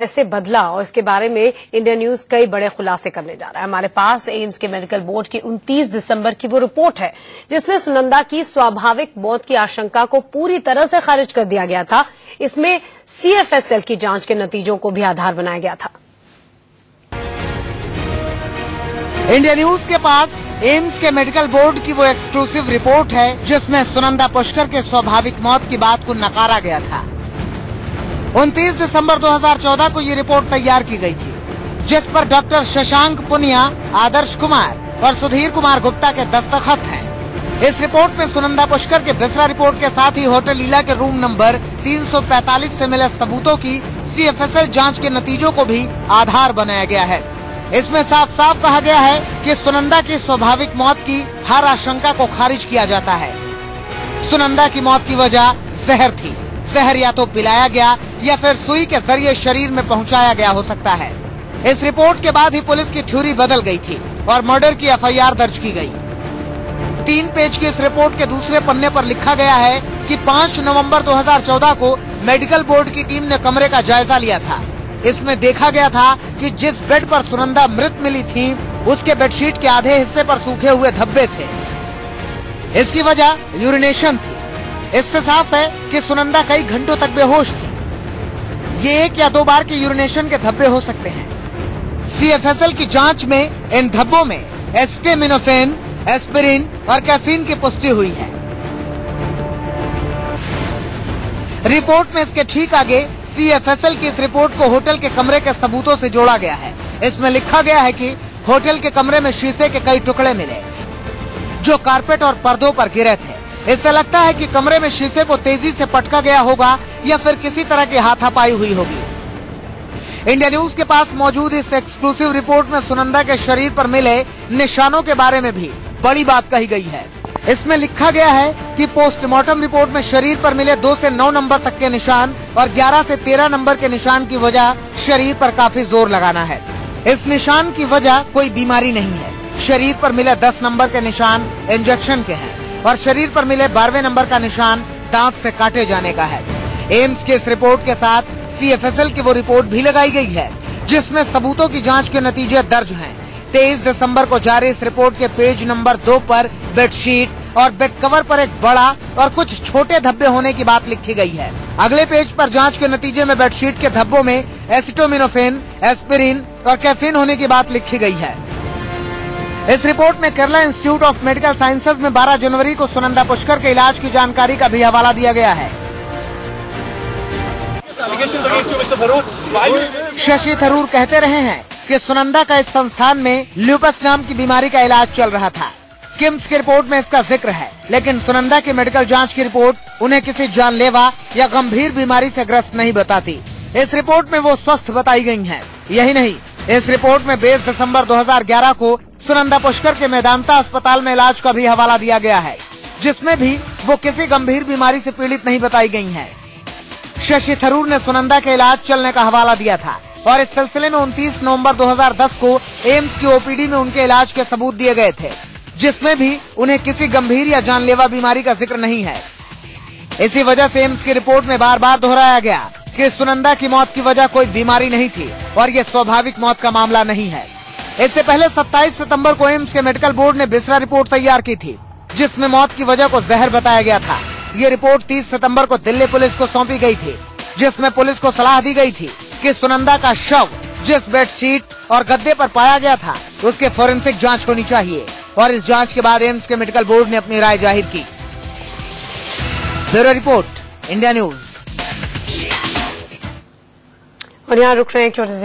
कैसे बदला और इसके बारे में इंडिया न्यूज कई बड़े खुलासे करने जा रहा है। हमारे पास एम्स के मेडिकल बोर्ड की 29 दिसंबर की वो रिपोर्ट है जिसमें सुनंदा की स्वाभाविक मौत की आशंका को पूरी तरह से खारिज कर दिया गया था। इसमें CFSL की जांच के नतीजों को भी आधार बनाया गया था। इंडिया न्यूज के पास एम्स के मेडिकल बोर्ड की वो एक्सक्लूसिव रिपोर्ट है जिसमें सुनंदा पुष्कर के स्वाभाविक मौत की बात को नकारा गया था। 29 दिसंबर 2014 को ये रिपोर्ट तैयार की गई थी जिस पर डॉक्टर शशांक पुनिया, आदर्श कुमार और सुधीर कुमार गुप्ता के दस्तखत हैं। इस रिपोर्ट में सुनंदा पुष्कर के बिसरा रिपोर्ट के साथ ही होटल लीला के रूम नंबर 345 से मिले सबूतों की CFSL जांच के नतीजों को भी आधार बनाया गया है। इसमें साफ साफ कहा गया है कि सुनंदा की स्वाभाविक मौत की हर आशंका को खारिज किया जाता है। सुनंदा की मौत की वजह जहर थी। जहर या तो पिलाया गया या फिर सुई के जरिए शरीर में पहुंचाया गया हो सकता है। इस रिपोर्ट के बाद ही पुलिस की थ्योरी बदल गई थी और मर्डर की FIR दर्ज की गई। 3 पेज की इस रिपोर्ट के दूसरे पन्ने पर लिखा गया है कि 5 नवंबर 2014 को मेडिकल बोर्ड की टीम ने कमरे का जायजा लिया था। इसमें देखा गया था कि जिस बेड पर सुनंदा मृत मिली थी उसके बेडशीट के आधे हिस्से पर सूखे हुए धब्बे थे। इसकी वजह यूरिनेशन थी। इससे साफ है कि सुनंदा कई घंटों तक बेहोश थी। ये 1 या 2 बार के यूरिनेशन के धब्बे हो सकते हैं। CFSL की जांच में इन धब्बों में एस्टेमिनोफेन, एस्पिरिन और कैफीन की पुष्टि हुई है। रिपोर्ट में इसके ठीक आगे CFSL की इस रिपोर्ट को होटल के कमरे के सबूतों से जोड़ा गया है। इसमें लिखा गया है कि होटल के कमरे में शीशे के कई टुकड़े मिले जो कारपेट और पर्दों पर गिरे थे। इससे लगता है कि कमरे में शीशे को तेजी से पटका गया होगा या फिर किसी तरह की हाथापाई हुई होगी। इंडिया न्यूज के पास मौजूद इस एक्सक्लूसिव रिपोर्ट में सुनंदा के शरीर पर मिले निशानों के बारे में भी बड़ी बात कही गई है। इसमें लिखा गया है कि पोस्टमार्टम रिपोर्ट में शरीर पर मिले 2 से 9 नंबर तक के निशान और 11 से 13 नंबर के निशान की वजह शरीर पर काफी जोर लगाना है। इस निशान की वजह कोई बीमारी नहीं है। शरीर पर मिले 10 नंबर के निशान इंजेक्शन के हैं और शरीर पर मिले 12वें नंबर का निशान दांत से काटे जाने का है। एम्स के इस रिपोर्ट के साथ CFSL की वो रिपोर्ट भी लगाई गई है जिसमें सबूतों की जांच के नतीजे दर्ज हैं। 23 दिसंबर को जारी इस रिपोर्ट के पेज नंबर 2 पर बेडशीट और बेड कवर पर एक बड़ा और कुछ छोटे धब्बे होने की बात लिखी गई है। अगले पेज पर जांच के नतीजे में बेडशीट के धब्बों में एसिटोमिनोफेन, एस्पिरिन और कैफीन होने की बात लिखी गई है। इस रिपोर्ट में Kerala institute of medical sciences में 12 जनवरी को सुनंदा पुष्कर के इलाज की जानकारी का भी हवाला दिया गया है। शशि थरूर कहते रहे हैं कि सुनंदा का इस संस्थान में ल्यूपस नाम की बीमारी का इलाज चल रहा था। किम्स की रिपोर्ट में इसका जिक्र है, लेकिन सुनंदा की मेडिकल जांच की रिपोर्ट उन्हें किसी जानलेवा या गंभीर बीमारी से ग्रस्त नहीं बताती। इस रिपोर्ट में वो स्वस्थ बताई गई हैं। यही नहीं, इस रिपोर्ट में 20 दिसंबर 2011 को सुनंदा पुष्कर के मेदांता अस्पताल में इलाज का भी हवाला दिया गया है जिसमें भी वो किसी गंभीर बीमारी से पीड़ित नहीं बताई गई हैं। शशि थरूर ने सुनंदा के इलाज चलने का हवाला दिया था और इस सिलसिले में 29 नवंबर 2010 को एम्स की OPD में उनके इलाज के सबूत दिए गए थे जिसमें भी उन्हें किसी गंभीर या जानलेवा बीमारी का जिक्र नहीं है। इसी वजह से एम्स की रिपोर्ट में बार बार दोहराया गया कि सुनंदा की मौत की वजह कोई बीमारी नहीं थी और ये स्वाभाविक मौत का मामला नहीं है। इससे पहले 27 सितंबर को एम्स के मेडिकल बोर्ड ने बिसरा रिपोर्ट तैयार की थी जिसमें मौत की वजह को जहर बताया गया था। ये रिपोर्ट 30 सितंबर को दिल्ली पुलिस को सौंपी गई थी जिसमें पुलिस को सलाह दी गई थी कि सुनंदा का शव जिस बेडशीट और गद्दे पर पाया गया था उसके फोरेंसिक जांच होनी चाहिए और इस जांच के बाद एम्स के मेडिकल बोर्ड ने अपनी राय जाहिर की। Bureau report, India news. और यहाँ रुक रहे हैं एक छोटे से